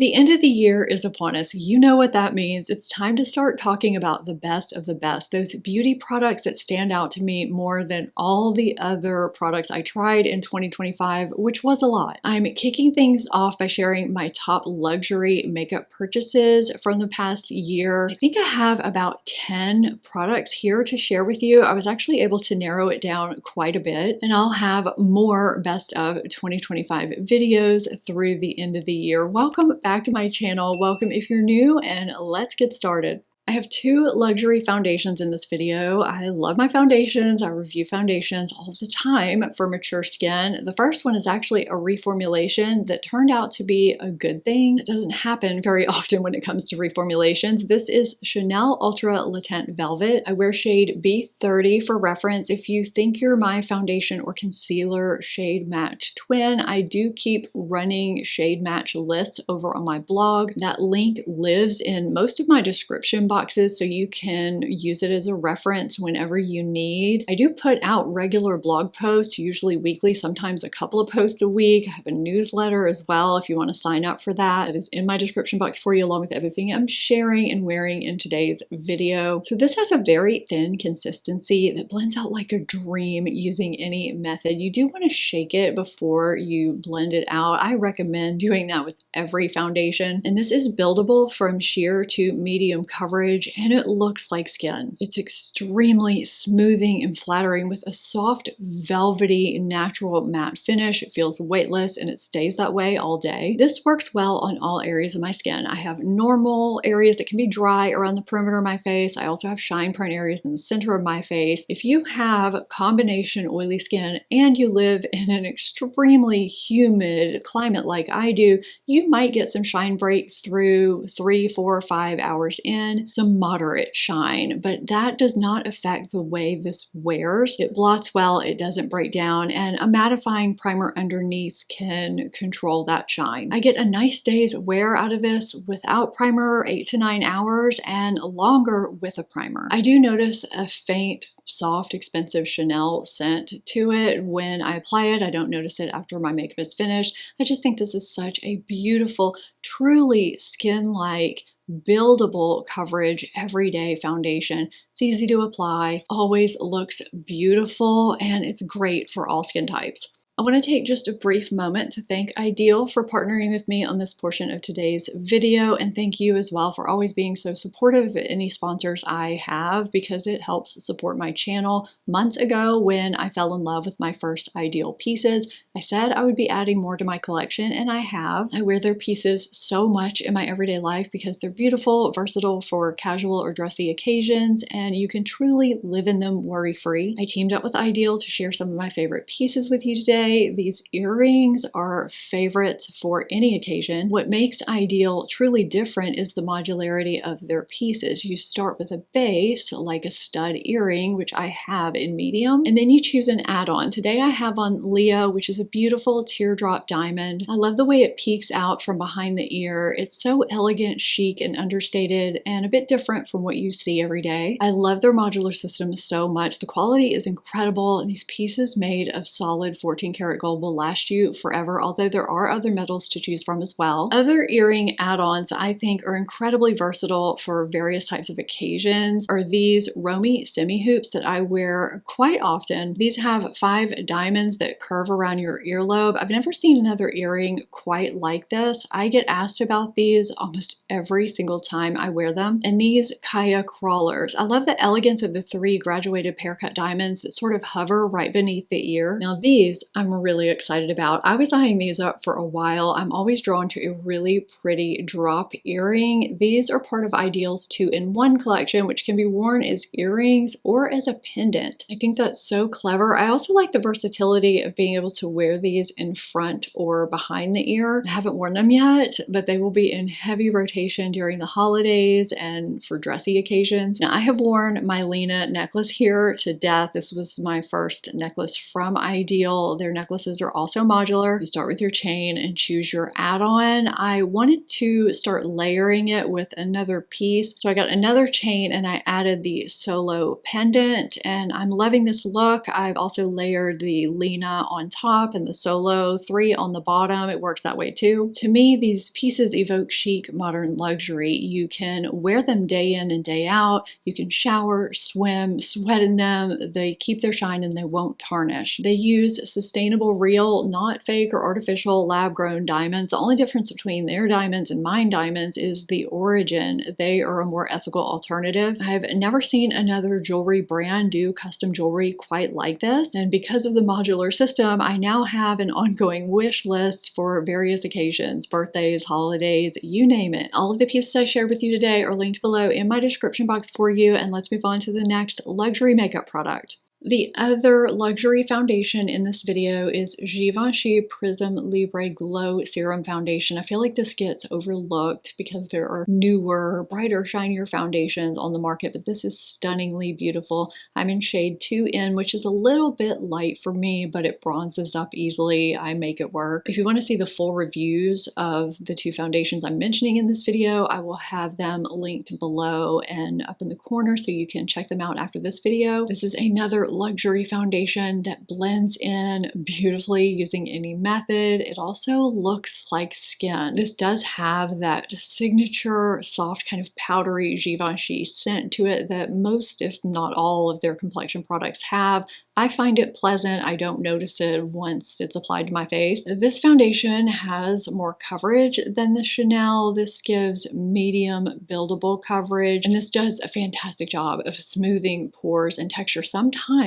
The end of the year is upon us. You know what that means. It's time to start talking about the best of the best, those beauty products that stand out to me more than all the other products I tried in 2025, which was a lot. I'm kicking things off by sharing my top luxury makeup purchases from the past year. I think I have about 10 products here to share with you. I was actually able to narrow it down quite a bit, and I'll have more best of 2025 videos through the end of the year. Welcome back to my channel. Welcome if you're new, and let's get started. I have two luxury foundations in this video. I love my foundations. I review foundations all the time for mature skin. The first one is actually a reformulation that turned out to be a good thing. It doesn't happen very often when it comes to reformulations. This is Chanel Ultra Latent Velvet. I wear shade B30 for reference. If you think you're my foundation or concealer shade match twin, I do keep running shade match lists over on my blog. That link lives in most of my description boxes, so you can use it as a reference whenever you need. I do put out regular blog posts, usually weekly, sometimes a couple of posts a week. I have a newsletter as well if you want to sign up for that. It is in my description box for you, along with everything I'm sharing and wearing in today's video. So this has a very thin consistency that blends out like a dream using any method. You do want to shake it before you blend it out. I recommend doing that with every foundation. And this is buildable from sheer to medium coverage, and it looks like skin. It's extremely smoothing and flattering with a soft, velvety, natural matte finish. It feels weightless and it stays that way all day. This works well on all areas of my skin. I have normal areas that can be dry around the perimeter of my face. I also have shine prone areas in the center of my face. If you have combination oily skin and you live in an extremely humid climate like I do, you might get some shine breakthrough 3, 4, 5 hours in. Some moderate shine, but that does not affect the way this wears. It blots well, it doesn't break down, and a mattifying primer underneath can control that shine. I get a nice day's wear out of this without primer, 8 to 9 hours, and longer with a primer. I do notice a faint, soft, expensive Chanel scent to it when I apply it. I don't notice it after my makeup is finished. I just think this is such a beautiful, truly skin-like, buildable coverage everyday foundation. It's easy to apply, always looks beautiful, and it's great for all skin types. I want to take just a brief moment to thank Idyl for partnering with me on this portion of today's video, and thank you as well for always being so supportive of any sponsors I have, because it helps support my channel. Months ago, when I fell in love with my first Idyl pieces, I said I would be adding more to my collection, and I have. I wear their pieces so much in my everyday life because they're beautiful, versatile for casual or dressy occasions, and you can truly live in them worry-free. I teamed up with Idyl to share some of my favorite pieces with you today. These earrings are favorites for any occasion. What makes Idyl truly different is the modularity of their pieces. You start with a base, like a stud earring, which I have in medium, and then you choose an add-on. Today I have on Leo, which is a beautiful teardrop diamond. I love the way it peeks out from behind the ear. It's so elegant, chic, and understated, and a bit different from what you see every day. I love their modular system so much. The quality is incredible, and these pieces made of solid 14-karat gold will last you forever, although there are other metals to choose from as well. Other earring add-ons I think are incredibly versatile for various types of occasions are these Romy semi hoops that I wear quite often. These have 5 diamonds that curve around your earlobe. I've never seen another earring quite like this. I get asked about these almost every single time I wear them. And these Kaya crawlers. I love the elegance of the 3 graduated pear cut diamonds that sort of hover right beneath the ear. Now these I'm really excited about. I was eyeing these up for a while. I'm always drawn to a really pretty drop earring. These are part of Idyl's 2-in-1 collection, which can be worn as earrings or as a pendant. I think that's so clever. I also like the versatility of being able to wear these in front or behind the ear. I haven't worn them yet, but they will be in heavy rotation during the holidays and for dressy occasions. Now I have worn my Lena necklace here to death. This was my first necklace from Idyl. Their their necklaces are also modular. You start with your chain and choose your add-on. I wanted to start layering it with another piece, so I got another chain and I added the solo pendant, and I'm loving this look. I've also layered the Lena on top and the solo 3 on the bottom. It works that way too. To me, these pieces evoke chic, modern luxury. You can wear them day in and day out. You can shower, swim, sweat in them. They keep their shine and they won't tarnish. They use sustainable, real, not fake or artificial lab-grown diamonds. The only difference between their diamonds and mine diamonds is the origin. They are a more ethical alternative. I've never seen another jewelry brand do custom jewelry quite like this, and because of the modular system, I now have an ongoing wish list for various occasions, birthdays, holidays, you name it. All of the pieces I shared with you today are linked below in my description box for you, and let's move on to the next luxury makeup product. The other luxury foundation in this video is Givenchy Prism Libre Glow Serum Foundation. I feel like this gets overlooked because there are newer, brighter, shinier foundations on the market, but this is stunningly beautiful. I'm in shade 2N, which is a little bit light for me, but it bronzes up easily. I make it work. If you want to see the full reviews of the 2 foundations I'm mentioning in this video, I will have them linked below and up in the corner so you can check them out after this video. This is another luxury foundation that blends in beautifully using any method. It also looks like skin. This does have that signature soft kind of powdery Givenchy scent to it that most, if not all, of their complexion products have. I find it pleasant. I don't notice it once it's applied to my face. This foundation has more coverage than the Chanel. This gives medium buildable coverage, and this does a fantastic job of smoothing pores and texture. Sometimes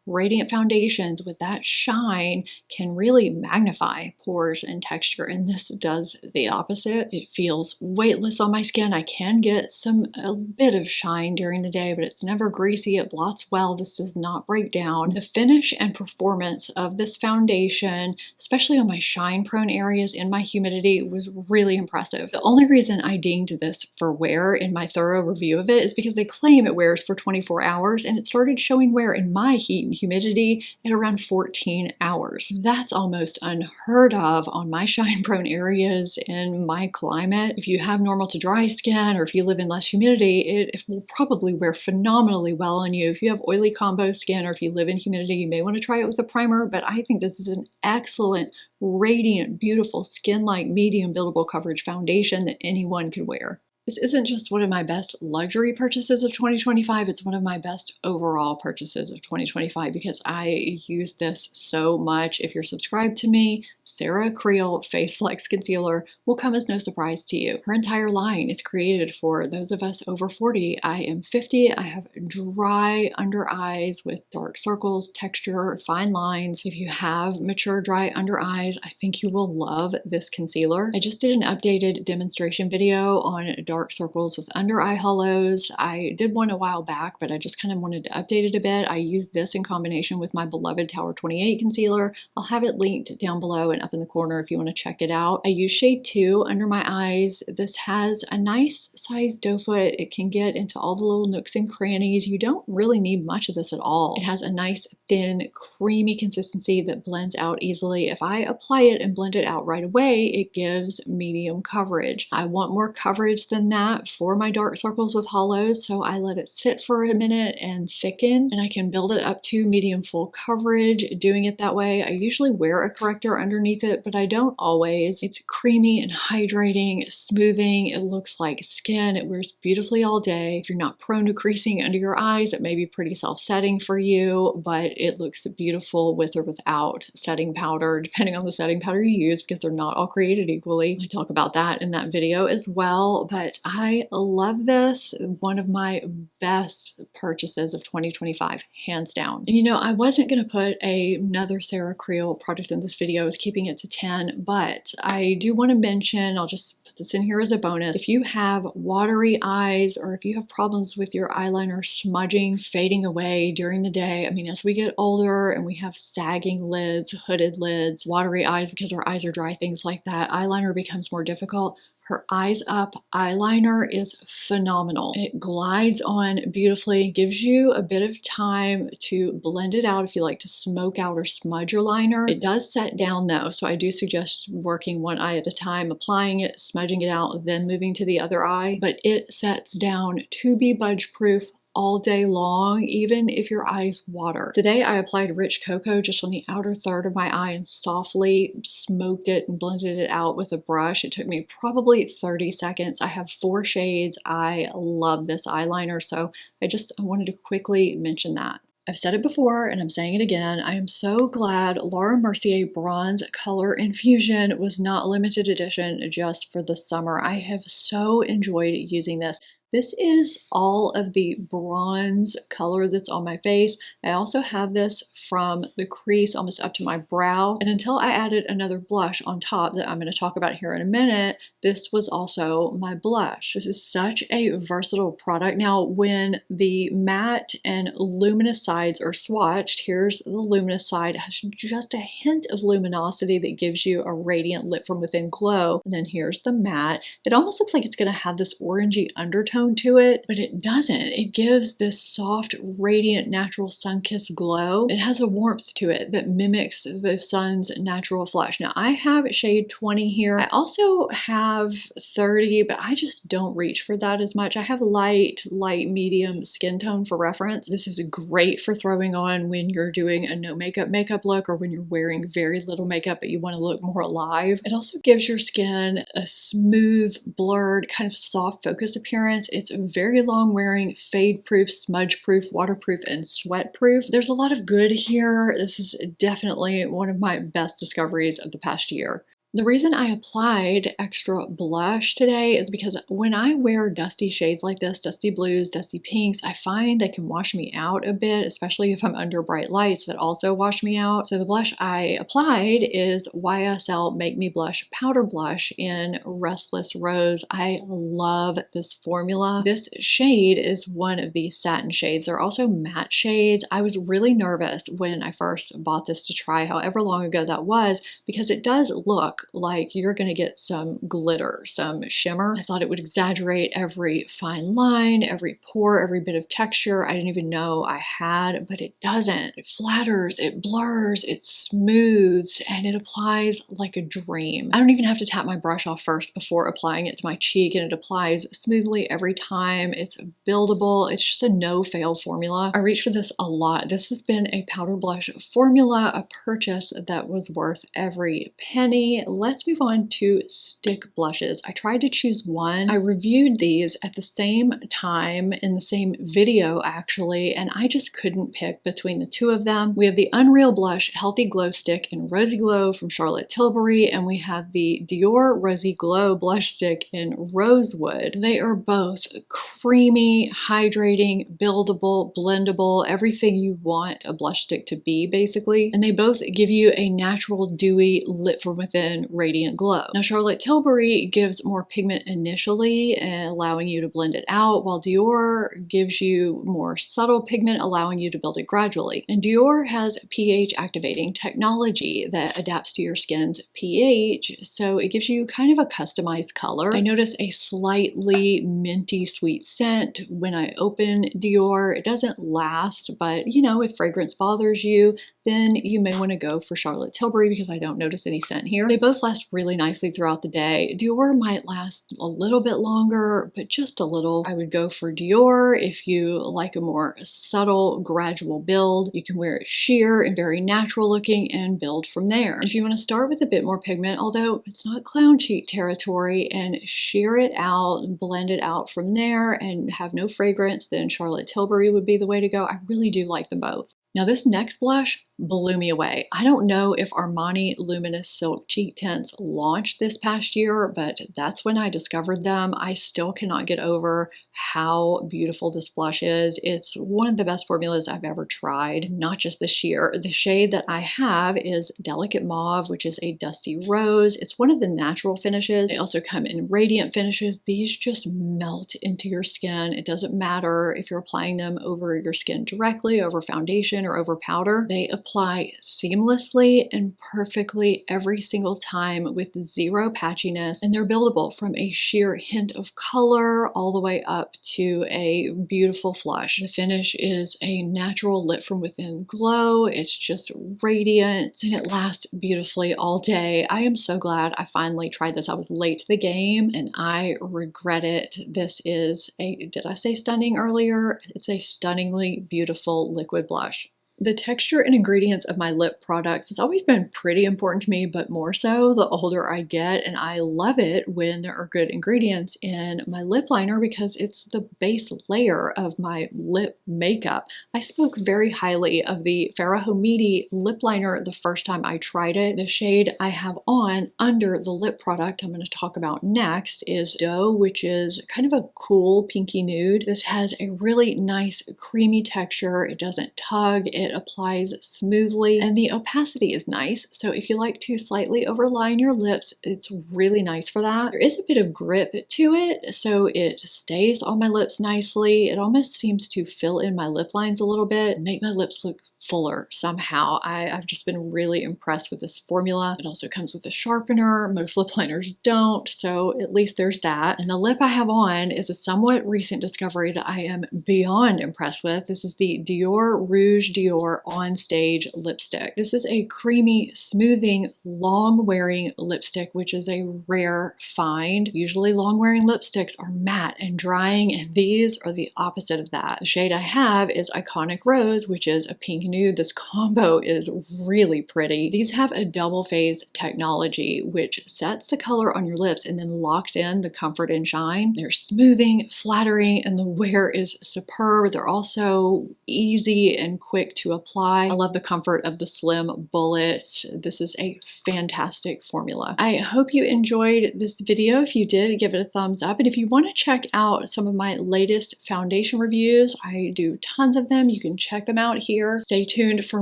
radiant foundations with that shine can really magnify pores and texture, and this does the opposite. It feels weightless on my skin. I can get a bit of shine during the day, but it's never greasy. It blots well. This does not break down. The finish and performance of this foundation, especially on my shine prone areas in my humidity, was really impressive. The only reason I dinged this for wear in my thorough review of it is because they claim it wears for 24 hours, and it started showing wear in my heat and humidity at around 14 hours. That's almost unheard of on my shine prone areas in my climate. If you have normal to dry skin, or if you live in less humidity, it will probably wear phenomenally well on you. If you have oily combo skin, or if you live in humidity, you may want to try it with a primer, but I think this is an excellent, radiant, beautiful, skin-like, medium buildable coverage foundation that anyone could wear. This isn't just one of my best luxury purchases of 2025, it's one of my best overall purchases of 2025 because I use this so much. If you're subscribed to me, Sarah Creel Face Flex Concealer will come as no surprise to you. Her entire line is created for those of us over 40. I am 50. I have dry under eyes with dark circles, texture, fine lines. If you have mature dry under eyes, I think you will love this concealer. I just did an updated demonstration video on dark circles with under eye hollows. I did one a while back, but I just kind of wanted to update it a bit. I used this in combination with my beloved Tower 28 concealer. I'll have it linked down below and up in the corner if you want to check it out. I use shade 2 under my eyes. This has a nice size doe foot. It can get into all the little nooks and crannies. You don't really need much of this at all. It has a nice thin creamy consistency that blends out easily. If I apply it and blend it out right away, it gives medium coverage. I want more coverage than that for my dark circles with hollows, so I let it sit for a minute and thicken, and I can build it up to medium full coverage doing it that way. I usually wear a corrector underneath it, but I don't always. It's creamy and hydrating, smoothing. It looks like skin. It wears beautifully all day. If you're not prone to creasing under your eyes, it may be pretty self-setting for you, but it looks beautiful with or without setting powder, depending on the setting powder you use, because they're not all created equally. I talk about that in that video as well, but I love this. One of my best purchases of 2025, hands down. And you know, I wasn't going to put another Sarah Creel product in this video. I was keeping it to 10, but I do want to mention, I'll just put this in here as a bonus, if you have watery eyes or if you have problems with your eyeliner smudging, fading away during the day, I mean, as we get older and we have sagging lids, hooded lids, watery eyes because our eyes are dry, things like that, eyeliner becomes more difficult. Her Eyes Up eyeliner is phenomenal. It glides on beautifully, gives you a bit of time to blend it out if you like to smoke out or smudge your liner. It does set down though, so I do suggest working one eye at a time, applying it, smudging it out, then moving to the other eye. But it sets down to be budge proof all day long, even if your eyes water. Today I applied rich cocoa just on the outer third of my eye and softly smoked it and blended it out with a brush. It took me probably 30 seconds. I have 4 shades. I love this eyeliner, so I wanted to quickly mention that. I've said it before and I'm saying it again. I am so glad Laura Mercier Bronze Color Infusion was not limited edition just for the summer. I have so enjoyed using this. This is all of the bronze color that's on my face. I also have this from the crease almost up to my brow. And until I added another blush on top that I'm going to talk about here in a minute, this was also my blush. This is such a versatile product. Now, when the matte and luminous sides are swatched, here's the luminous side. It has just a hint of luminosity that gives you a radiant lit from within glow. And then here's the matte. It almost looks like it's going to have this orangey undertone to it, but it doesn't. It gives this soft, radiant, natural sun-kissed glow. It has a warmth to it that mimics the sun's natural flush. Now, I have shade 20 here. I also have 30, but I just don't reach for that as much. I have light, medium skin tone for reference. This is great for throwing on when you're doing a no makeup look or when you're wearing very little makeup but you want to look more alive. It also gives your skin a smooth, blurred, kind of soft focus appearance. It's very long wearing, fade proof, smudge proof, waterproof, and sweat proof. There's a lot of good here. This is definitely one of my best discoveries of the past year. The reason I applied extra blush today is because when I wear dusty shades like this, dusty blues, dusty pinks, I find they can wash me out a bit, especially if I'm under bright lights that also wash me out. So the blush I applied is YSL Make Me Blush Powder Blush in Restless Rose. I love this formula. This shade is one of the satin shades. They're also matte shades. I was really nervous when I first bought this to try, however long ago that was, because it does look like you're going to get some glitter, some shimmer. I thought it would exaggerate every fine line, every pore, every bit of texture I didn't even know I had, but it doesn't. It flatters, it blurs, it smooths, and it applies like a dream. I don't even have to tap my brush off first before applying it to my cheek, and it applies smoothly every time. It's buildable. It's just a no-fail formula. I reach for this a lot. This has been a powder blush formula, a purchase that was worth every penny. Let's move on to stick blushes. I tried to choose one. I reviewed these at the same time in the same video actually, and I just couldn't pick between the two of them. We have the Unreal Blush Healthy Glow Stick in Rosy Glow from Charlotte Tilbury, and we have the Dior Rosy Glow Blush Stick in Rosewood. They are both creamy, hydrating, buildable, blendable, everything you want a blush stick to be basically, and they both give you a natural, dewy, lit from within radiant glow. Now, Charlotte Tilbury gives more pigment initially, allowing you to blend it out, while Dior gives you more subtle pigment, allowing you to build it gradually. And Dior has pH activating technology that adapts to your skin's pH, so it gives you kind of a customized color. I notice a slightly minty sweet scent when I open Dior. It doesn't last, but you know, if fragrance bothers you, then you may want to go for Charlotte Tilbury because I don't notice any scent here. They both last really nicely throughout the day. Dior might last a little bit longer, but just a little. I would go for Dior if you like a more subtle, gradual build. You can wear it sheer and very natural looking and build from there. If you want to start with a bit more pigment, although it's not clown cheek territory, and sheer it out and blend it out from there and have no fragrance, then Charlotte Tilbury would be the way to go. I really do like them both. Now this next blush blew me away. I don't know if Armani Luminous Silk Cheek Tints launched this past year, but that's when I discovered them. I still cannot get over how beautiful this blush is. It's one of the best formulas I've ever tried, not just this year. The shade that I have is Delicate Mauve, which is a dusty rose. It's one of the natural finishes. They also come in radiant finishes. These just melt into your skin. It doesn't matter if you're applying them over your skin directly, over foundation, or over powder. They apply seamlessly and perfectly every single time with zero patchiness, and they're buildable from a sheer hint of color all the way up to a beautiful flush. The finish is a natural lit from within glow. It's just radiant and it lasts beautifully all day. I am so glad I finally tried this. I was late to the game and I regret it. This is a, did I say stunning earlier? It's a stunningly beautiful liquid blush. The texture and ingredients of my lip products has always been pretty important to me, but more so the older I get, and I love it when there are good ingredients in my lip liner because it's the base layer of my lip makeup. I spoke very highly of the Farrah Hamidi lip liner the first time I tried it. The shade I have on under the lip product I'm going to talk about next is Dough, which is kind of a cool pinky nude. This has a really nice creamy texture. It doesn't tug. It applies smoothly and the opacity is nice. So if you like to slightly overline your lips, it's really nice for that. There is a bit of grip to it, so it stays on my lips nicely. It almost seems to fill in my lip lines a little bit, make my lips look fuller somehow. I've just been really impressed with this formula. It also comes with a sharpener. Most lip liners don't, so at least there's that. And the lip I have on is a somewhat recent discovery that I am beyond impressed with. This is the Dior Rouge Dior On Stage lipstick. This is a creamy, smoothing, long-wearing lipstick, which is a rare find. Usually long-wearing lipsticks are matte and drying, and these are the opposite of that. The shade I have is Iconic Rose, which is a pink nude. This combo is really pretty. These have a double phase technology, which sets the color on your lips and then locks in the comfort and shine. They're smoothing, flattering, and the wear is superb. They're also easy and quick to apply. I love the comfort of the slim bullet. This is a fantastic formula. I hope you enjoyed this video. If you did, give it a thumbs up. And if you want to check out some of my latest foundation reviews, I do tons of them. You can check them out here. Stay tuned for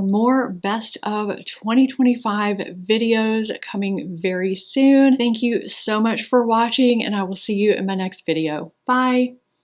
more best of 2025 videos coming very soon. Thank you so much for watching, and I will see you in my next video. Bye!